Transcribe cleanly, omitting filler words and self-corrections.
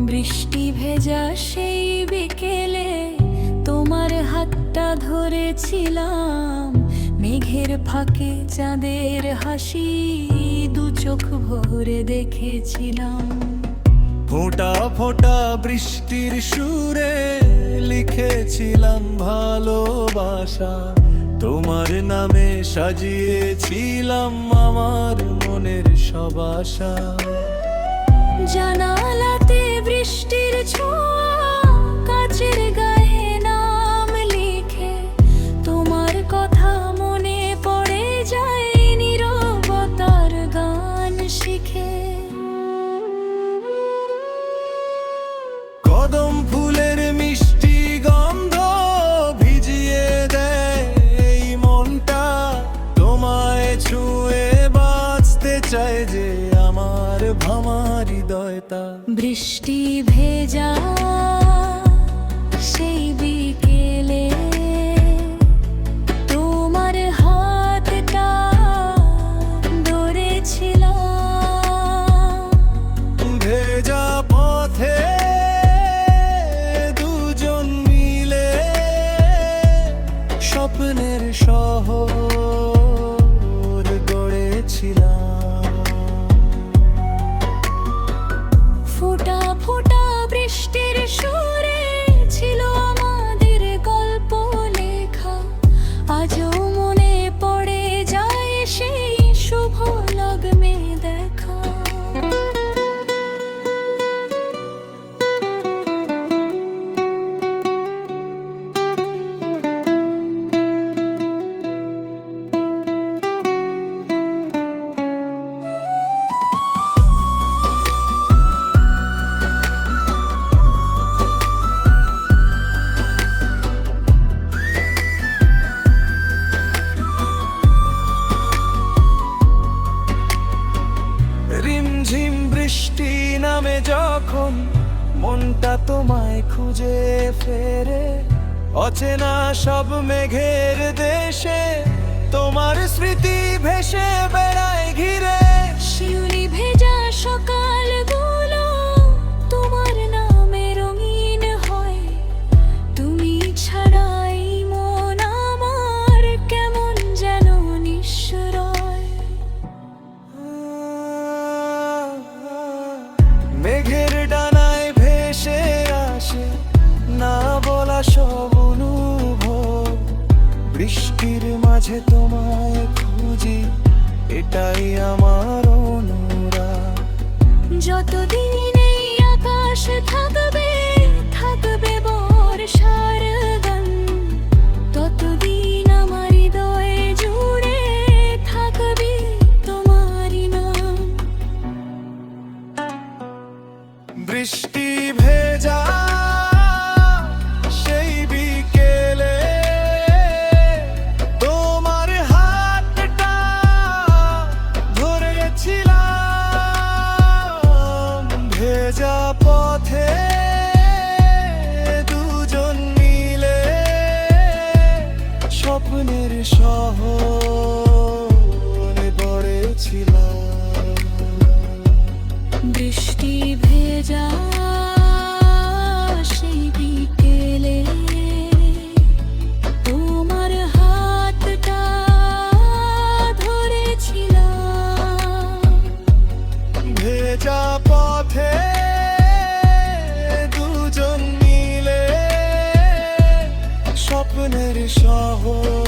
বৃষ্টি ভেজা সেই বিকেলে তোমার হাতটা ধরেছিলাম, মেঘের ফাঁকে চাঁদের হাসি দু চোখ ভরে দেখেছিলাম। ফোঁটা ফোঁটা বৃষ্টির সুরে লিখেছিলাম ভালোবাসা, তোমার নামে সাজিয়েছিলাম আমার মনের সব আশা। জানালাতে বৃষ্টির ছোঁয়া, কাচের গায়ে নাম লিখে তোমার কথা মনে পড়ে যায় নীরবতার গান শিখে। কদম ফুলের মিষ্টি গন্ধ ভিজিয়ে দেয় এই মনটা, তোমায় ছুঁয়ে বাঁচতে চায় যে আমার ভামার হৃদয়টা। বৃষ্টি ভেজা সেই বিকেলে তোমার হাতটা ধরেছিলাম। ভেজা পথে দুজন মিলে স্বপ্নের শহর গড়েছিলাম। ফোঁটা ফোঁটা বৃষ্টির সুরে ছিল আমাদের গল্প লেখা, আজও মনে পড়ে যায় সেই শুভ লগ্নে দেখা। রিমঝিম বৃষ্টি নামে যখন মনটা তোমায় খুঁজে ফেরে, অচেনা সব মেঘের দেশে তোমার স্মৃতি ভেসে বেড়ায় ঘিরে। শিউলি ভেজা সকালগুলো তোমার নামে রঙিন হয়, তুমি ছাড়াই মন আমার কেমন যেন নিঃসরয়। মেঘের ডানায় ভেসে আসে না বলা সব অনুভব, বৃষ্টির মাঝে তোমায় খুঁজি এটাই আমার অনুরাগ। যতদিন এই আকাশ থাকবে থাকবে বর্ষার গান, ততদিন আমার হৃদয়ে জুড়ে থাকবে তোমারই নাম। বৃষ্টি ভেজা সেই বিকেলে তোমার হাতটা ধরেছিলাম। ভেজা পথে দুজন মিলে স্বপ্নের শহর গড়েছিলাম। বৃষ্টি ভেজা সেই বিকেলে তোমার হাতটা ধরেছিলাম। ভেজা পথে দুজন মিলে স্বপ্নের শহর